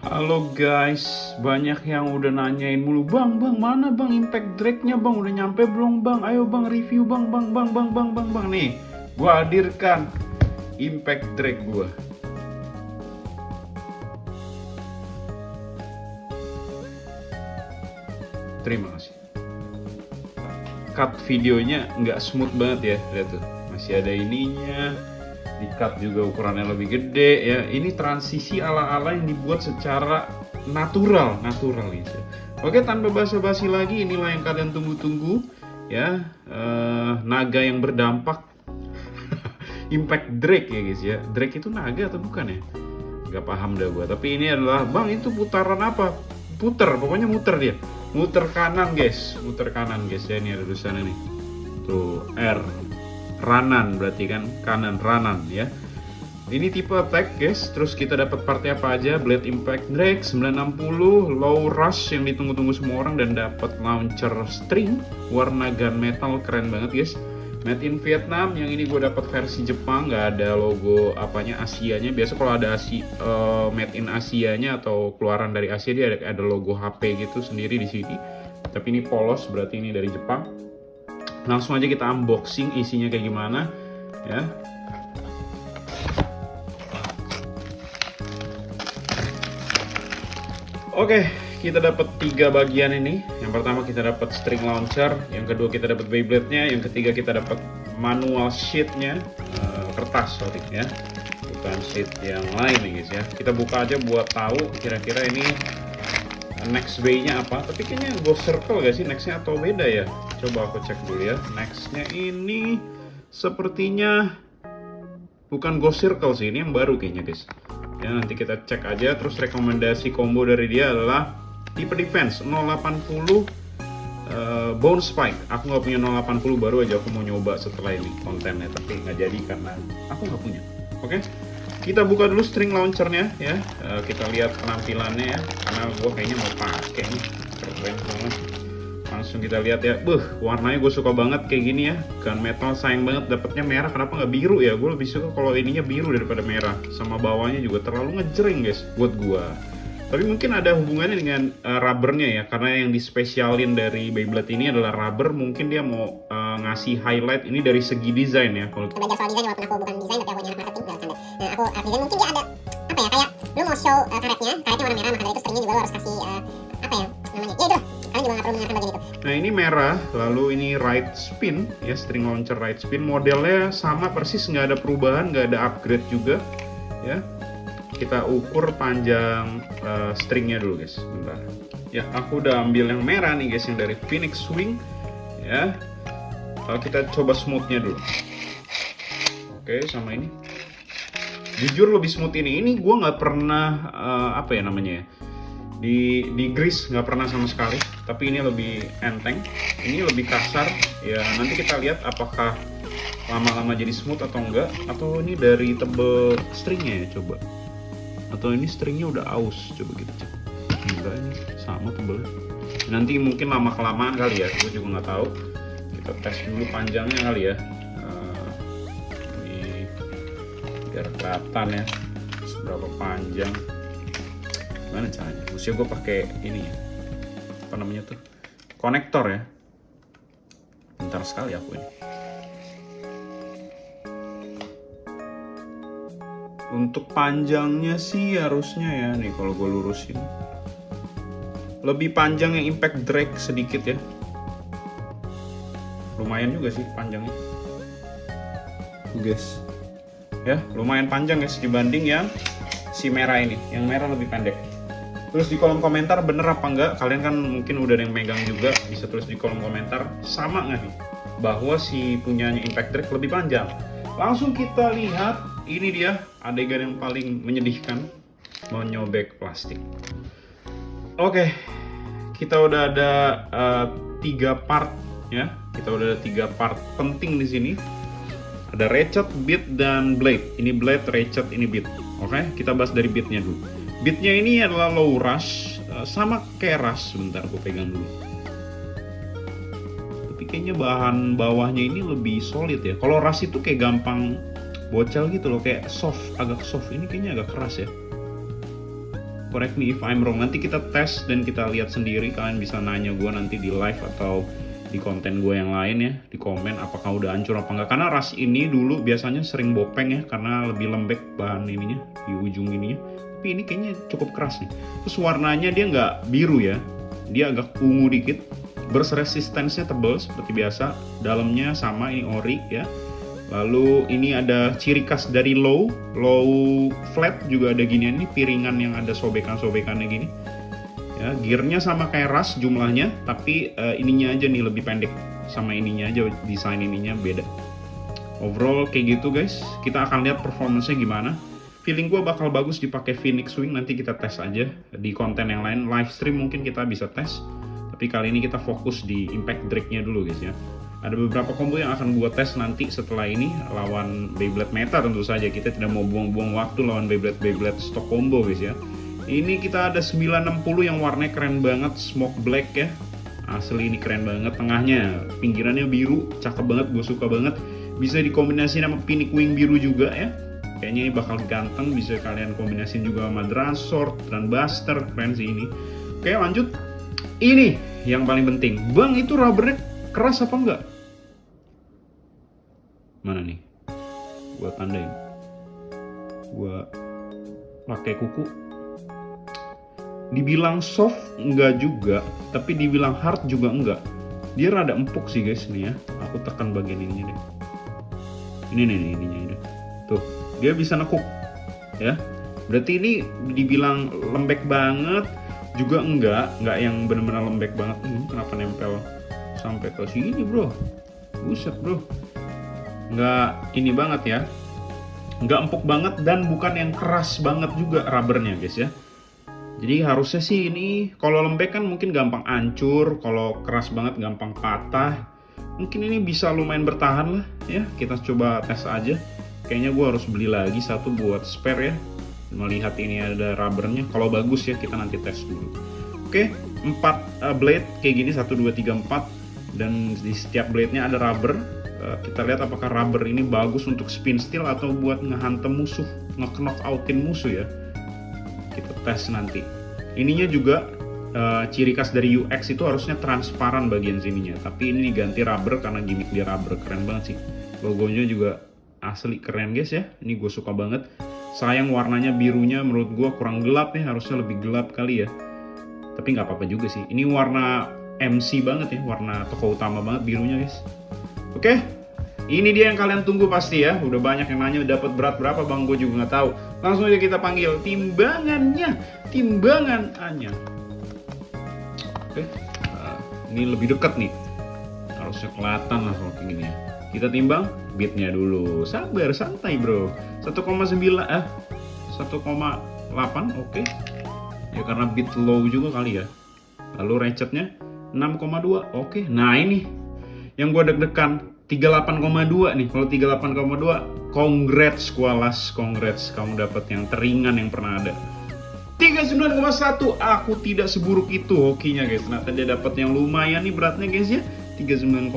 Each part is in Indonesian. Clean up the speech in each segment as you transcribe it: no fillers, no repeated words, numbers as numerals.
Halo guys, banyak yang udah nanyain mulu, bang, mana bang impact drag-nya bang, udah nyampe belum bang, ayo bang review bang, nih, gua hadirkan impact drag gua. Terima kasih. Cut videonya nggak smooth banget ya, lihat tuh, masih ada ininya. Di cut juga ukurannya lebih gede ya. Ini transisi ala-ala yang dibuat secara natural gitu. Oke, tanpa basa-basi lagi, inilah yang kalian tunggu-tunggu ya, naga yang berdampak. Impact drag ya guys ya. Drag itu naga atau bukan ya? Gak paham dah gua. Tapi ini adalah, bang itu putaran apa? Pokoknya muter dia. Muter kanan guys ya. Ini ada tulisannya nih. Tuh R. Ranan berarti kan, kanan ranan ya. Ini tipe attack guys. Terus kita dapat partnya apa aja? Blade Impact Drag 960, Low Rush yang ditunggu-tunggu semua orang, dan dapat launcher string warna gunmetal, keren banget guys. Made in Vietnam. Yang ini gue dapat versi Jepang, nggak ada logo apanya Asianya. Biasa kalau ada made in Asianya atau keluaran dari Asia, dia ada logo HP gitu sendiri di sini. Tapi ini polos, berarti ini dari Jepang. Langsung aja kita unboxing isinya kayak gimana ya. Oke, kita dapat 3 bagian ini. Yang pertama kita dapat string launcher, yang kedua kita dapat Beyblade-nya, yang ketiga kita dapat manual sheet-nya, kertas sorry ya, bukan sheet yang lain nih guys ya. Kita buka aja buat tahu kira-kira ini next way-nya apa. Tapi kayaknya Ghost Circle gak sih nextnya atau beda ya? Coba aku cek dulu ya. Nextnya ini sepertinya bukan Ghost Circle sih, ini yang baru kayaknya guys ya. Nanti kita cek aja. Terus rekomendasi combo dari dia adalah tipe defense 080 bone spike. Aku nggak punya 080, baru aja aku mau nyoba setelah ini kontennya, tapi nggak jadi karena aku nggak punya. Oke, kita buka dulu string launchernya ya. Kita lihat penampilannya ya, karena gue kayaknya mau pakai nih, keren banget. Langsung kita lihat ya. Warnanya gue suka banget kayak gini ya. Gunmetal, sayang banget dapetnya merah. Kenapa nggak biru ya? Gue lebih suka kalau ininya biru daripada merah. Sama bawahnya juga terlalu ngejreng guys buat gue. Tapi mungkin ada hubungannya dengan rubbernya ya, karena yang dispesialin dari Beyblade ini adalah rubber. Mungkin dia mau ngasih highlight ini dari segi desain ya. Kalau belajar soal desain, walaupun aku bukan desain tapi aku punya anak marketing, belajar. Nah, aku desain mungkin dia ada apa ya, kayak lu mau show karetnya warna merah, maka dari itu stringnya juga lu harus kasih apa ya namanya, ya itu kalian juga nggak perlu mendengarkan bagian itu. Nah ini merah, lalu ini right spin ya, string launcher right spin. Modelnya sama persis, nggak ada perubahan, nggak ada upgrade juga ya. Kita ukur panjang stringnya dulu guys, bentar ya. Aku udah ambil yang merah nih guys, yang dari Phoenix Swing ya. Kita coba smoothnya dulu. Oke, sama ini jujur lebih smooth ini gue nggak pernah apa ya namanya ya, di grease nggak pernah sama sekali. Tapi ini lebih enteng, ini lebih kasar ya. Nanti kita lihat apakah lama-lama jadi smooth atau enggak, atau ini dari tebel stringnya ya, coba. Atau ini stringnya udah aus, coba kita cek. Enggak, ini sama tebelnya. Nanti mungkin lama kelamaan kali ya, gue juga nggak tahu. Kita tes dulu panjangnya kali ya. Ini biar kelihatan ya seberapa panjang. Gimana caranya? Usia gue pakai ini ya, apa namanya tuh, konektor ya. Pintar sekali aku ini. Untuk panjangnya sih harusnya ya, nih kalau gue lurusin lebih panjang yang impact drag sedikit ya. Lumayan juga sih panjangnya guys ya, lumayan panjang guys dibanding yang si merah ini. Yang merah lebih pendek. Terus di kolom komentar bener apa enggak, kalian kan mungkin udah ada yang megang juga, bisa tulis di kolom komentar sama nggak nih bahwa si punyanya impact drag lebih panjang. Langsung kita lihat, ini dia adegan yang paling menyedihkan, menyobek plastik. Oke, kita udah ada 3 part ya. Kita udah ada 3 part penting di sini. Ada ratchet, beat, dan blade. Ini blade, ratchet, ini beat. Oke, kita bahas dari beatnya dulu. Beatnya ini adalah low rush, sama kayak rush. Sebentar, aku pegang dulu. Tapi kayaknya bahan bawahnya ini lebih solid ya. Kalau rush itu kayak gampang bocel gitu loh, kayak soft, agak soft. Ini kayaknya agak keras ya. Correct me if I'm wrong. Nanti kita tes dan kita lihat sendiri. Kalian bisa nanya gue nanti di live atau di konten gue yang lain ya, di komen apakah udah hancur apa enggak. Karena Rush ini dulu biasanya sering bopeng ya, karena lebih lembek bahan ininya di ujung ininya. Tapi ini kayaknya cukup keras nih. Terus warnanya dia nggak biru ya, dia agak ungu dikit. Burst resistance-nya tebal seperti biasa. Dalamnya sama, ini ori ya. Lalu ini ada ciri khas dari low flat juga ada ginian nih, piringan yang ada sobekan-sobekannya gini. Ya, gearnya sama kayak Rush jumlahnya, tapi ininya aja nih lebih pendek, sama ininya aja desain ininya beda. Overall kayak gitu guys. Kita akan lihat performance-nya gimana. Feeling gue bakal bagus dipakai Phoenix Wing, nanti kita tes aja di konten yang lain. Live stream mungkin kita bisa tes, tapi kali ini kita fokus di Impact Drake-nya dulu guys ya. Ada beberapa combo yang akan gue tes nanti setelah ini lawan Beyblade Meta tentu saja. Kita tidak mau buang-buang waktu lawan Beyblade stock combo guys ya. Ini kita ada 960 yang warnanya keren banget, smoke black ya. Asli ini keren banget, tengahnya pinggirannya biru, cakep banget, gue suka banget. Bisa dikombinasiin sama Phoenix Wing biru juga ya. Kayaknya ini bakal ganteng, bisa kalian kombinasiin juga sama Dransword dan Buster, keren sih ini. Oke lanjut. Ini yang paling penting, bang itu rubbernya keras apa enggak? Mana nih? Gua tandain. Gua pakai kuku. Dibilang soft enggak juga, tapi dibilang hard juga enggak. Dia rada empuk sih guys nih ya. Aku tekan bagian ininya deh. Ini nih ininya ini. Tuh, dia bisa nekuk ya. Berarti ini dibilang lembek banget juga enggak yang benar-benar lembek banget. Kenapa nempel sampai ke sini, bro? Buset, bro. Nggak ini banget ya, nggak empuk banget dan bukan yang keras banget juga rubbernya guys ya. Jadi harusnya sih ini kalau lembek kan mungkin gampang hancur, kalau keras banget gampang patah. Mungkin ini bisa lumayan bertahan lah ya. Kita coba tes aja. Kayaknya gue harus beli lagi satu buat spare ya, melihat ini ada rubbernya. Kalau bagus ya kita nanti tes dulu. Oke, 4 blade kayak gini, 1, 2, 3, 4, dan di setiap blade-nya ada rubber. Kita lihat apakah rubber ini bagus untuk spin steel atau buat ngehantem musuh, nge-knock outin musuh ya. Kita tes nanti. Ininya juga ciri khas dari UX itu harusnya transparan bagian sininya, tapi ini diganti rubber karena gimmick dia rubber. Keren banget sih. Logonya juga asli keren guys ya. Ini gue suka banget. Sayang warnanya birunya menurut gue kurang gelap nih, harusnya lebih gelap kali ya. Tapi nggak apa-apa juga sih. Ini warna MC banget ya, warna tokoh utama banget birunya guys. Oke, ini dia yang kalian tunggu pasti ya. Udah banyak yang nanya dapat berat berapa bang, gue juga nggak tahu. Langsung aja kita panggil timbangannya, timbangannya. Oke, ini lebih dekat nih. Harusnya kelihatan lah kalau kayak gini ya. Kita timbang beatnya dulu. Sabar, santai bro. 1,9 1,8 oke. Ya karena beat low juga kali ya. Lalu ratchetnya 6,2 oke. Nah ini yang gue deg-degan 38,2 nih. Kalau 38,2 congrats Kualas, congrats kamu dapat yang teringan yang pernah ada. 39,1 aku tidak seburuk itu hokinya guys. Ternyata dia dapat yang lumayan nih beratnya guys ya. 39,1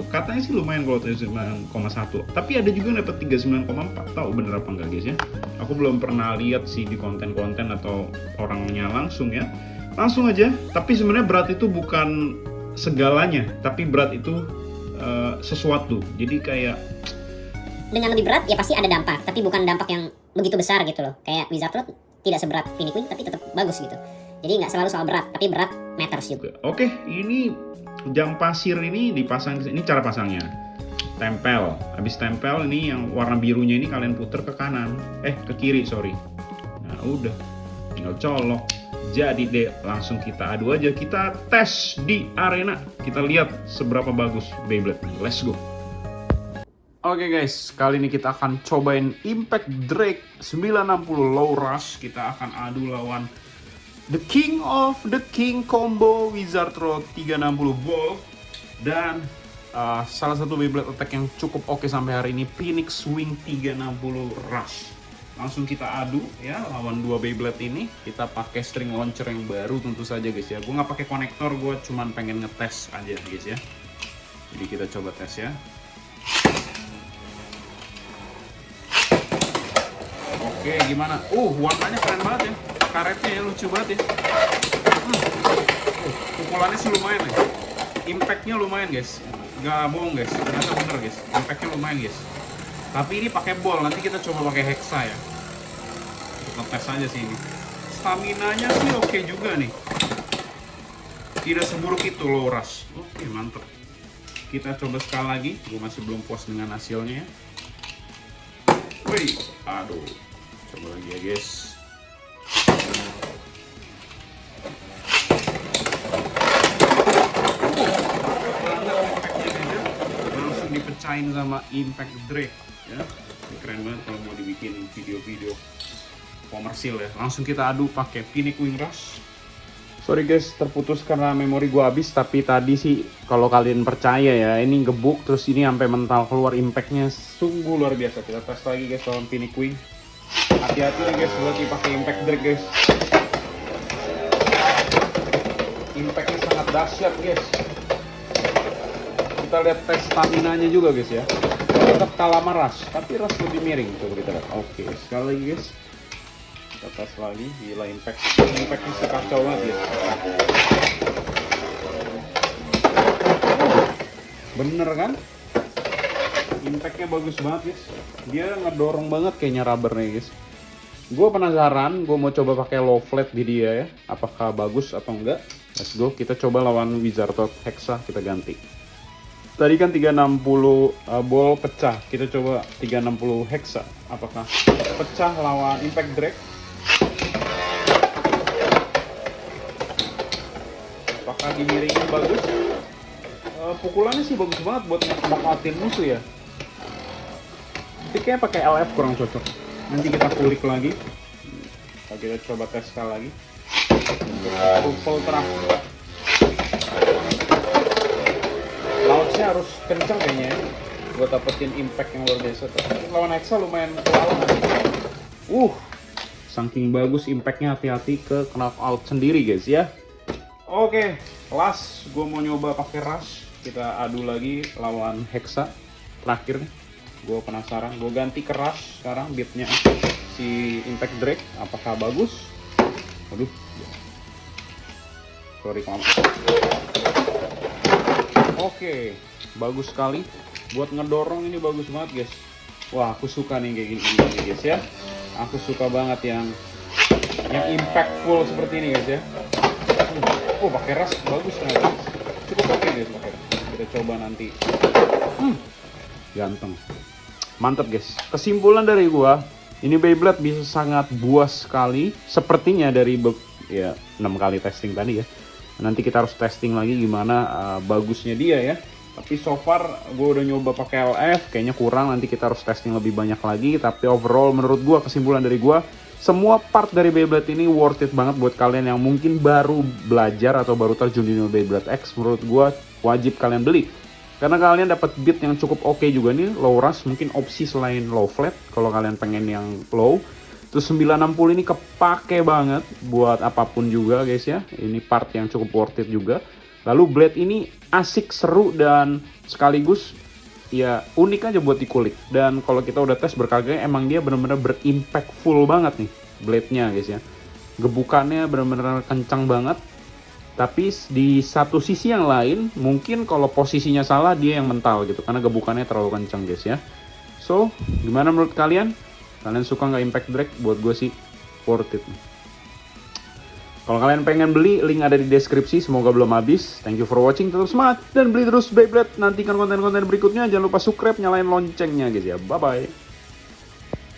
katanya sih lumayan kalau 39,1, tapi ada juga yang dapat 39,4. Tahu bener apa enggak guys ya? Aku belum pernah lihat sih di konten-konten atau orangnya langsung ya. Langsung aja. Tapi sebenarnya berat itu bukan segalanya, tapi berat itu sesuatu. Jadi kayak dengan lebih berat ya pasti ada dampak, tapi bukan dampak yang begitu besar gitu loh. Kayak Wizard Road tidak seberat Phoenix Wing tapi tetap bagus gitu. Jadi nggak selalu soal berat, tapi berat matters juga. Oke, ini jam pasir ini dipasang. Ini cara pasangnya. Tempel. Habis tempel ini yang warna birunya ini kalian puter ke kanan. Ke kiri, sorry. Nah, udah. Tinggal colok. Jadi deh, langsung kita adu aja. Kita tes di arena. Kita lihat seberapa bagus Beyblade. Let's go. Oke guys, kali ini kita akan cobain Impact Drake 960 Low Rush. Kita akan adu lawan The King of the King combo Wizard Road 360 Volt. Dan salah satu Beyblade attack yang cukup oke sampai hari ini, Phoenix Wing 360 Rush. Langsung kita adu ya lawan dua Beyblade ini. Kita pakai string launcher yang baru tentu saja guys ya. Gue nggak pakai konektor, gue cuman pengen ngetes aja guys ya. Jadi kita coba tes ya. Oke, gimana? Warnanya keren banget ya. karetnya ya, lucu banget ya. Pukulannya sih lumayan ya. Impactnya lumayan guys. Nggak bohong guys, ternyata bener guys. Impactnya lumayan guys. Tapi ini pakai ball, nanti kita coba pakai hexa ya. Untuk ngetes aja sih ini. Stamina-nya sih oke juga nih. Tidak seburuk itu low rush. Oke, mantep. Kita coba sekali lagi. Gue masih belum puas dengan hasilnya ya. Wih, aduh. Coba lagi ya guys. Langsung dipecahin sama Impact Drake ya. Ini keren banget kalau mau dibikin video-video komersil ya. Langsung kita adu pakai Pinnacle Wing Rush. Sorry guys, terputus karena memori gua habis. Tapi tadi sih kalau kalian percaya ya, ini gebuk terus ini sampai mental keluar, impactnya sungguh luar biasa. Kita tes lagi guys lawan Pinnacle Wing. Hati-hati nih guys, berarti pakai Impact Drake guys. Impactnya sangat dahsyat guys. Kita lihat tes stamina-nya juga guys ya. Tetap kalah sama Rush, tapi Rush lebih miring. Coba kita lihat. Oke, sekali lagi guys. Kita tes lagi, gila impactnya sekacau banget guys. Bener kan? Impactnya bagus banget guys. Dia ngedorong banget kayaknya rubbernya guys. Gue penasaran, gue mau coba pakai low flat di dia ya. Apakah bagus atau enggak? Let's go, kita coba lawan Wizard of Hexa, kita ganti. Tadi kan 360 ball pecah, kita coba 360 Hexa. Apakah pecah lawan Impact Drake? Apakah dimiringin bagus? Pukulannya sih bagus banget buat ngakmatin musuh ya. Tapi kayaknya pakai LF kurang cocok. Nanti kita kulik lagi. Kita coba tes sekali lagi. Untuk terakhir. Launchnya harus kencang kayaknya ya. Buat dapetin impact yang luar biasa. Tapi lawan Hexa lumayan kewalahan. Saking bagus impactnya, hati-hati ke knockout sendiri guys ya. Oke, last gue mau nyoba pakai Rush. Kita adu lagi lawan Hexa. Terakhir nih, gue penasaran. Gue ganti ke Rush sekarang beatnya si Impact Drake. Apakah bagus? Aduh, sorry kelamaan. Oke, bagus sekali. Buat ngedorong ini bagus banget guys. Wah, aku suka nih kayak gini guys ya. Aku suka banget yang impactful seperti ini guys ya. Pakai Rush bagus ternyata. Cukup oke guys pakai Rush. Kita coba nanti. Ganteng. Mantap guys. Kesimpulan dari gua, ini Beyblade bisa sangat buas sekali. Sepertinya dari 6 kali testing tadi ya. Nanti kita harus testing lagi gimana bagusnya dia ya. Tapi so far gue udah nyoba pakai LF, kayaknya kurang. Nanti kita harus testing lebih banyak lagi. Tapi overall menurut gue, kesimpulan dari gue, semua part dari Beyblade ini worth it banget buat kalian yang mungkin baru belajar atau baru terjun di dunia Beyblade X. Menurut gue wajib kalian beli. Karena kalian dapat beat yang cukup oke juga nih. Low rush mungkin opsi selain low flat kalau kalian pengen yang low. Terus 960 ini kepake banget buat apapun juga guys ya. Ini part yang cukup worth it juga. Lalu blade ini asik, seru, dan sekaligus ya unik aja buat dikulik. Dan kalau kita udah tes berkali-kali, emang dia bener-bener berimpactful banget nih blade-nya guys ya. Gebukannya bener-bener kencang banget. Tapi di satu sisi yang lain, mungkin kalau posisinya salah dia yang mental gitu. Karena gebukannya terlalu kencang guys ya. So, gimana menurut kalian? Kalian suka nggak Impact Drake? Buat gue sih worth it. Kalau kalian pengen beli, link ada di deskripsi. Semoga belum habis. Thank you for watching. Tetap semangat dan beli terus Beyblade. Nantikan konten-konten berikutnya. Jangan lupa subscribe, nyalain loncengnya guys ya. Bye-bye.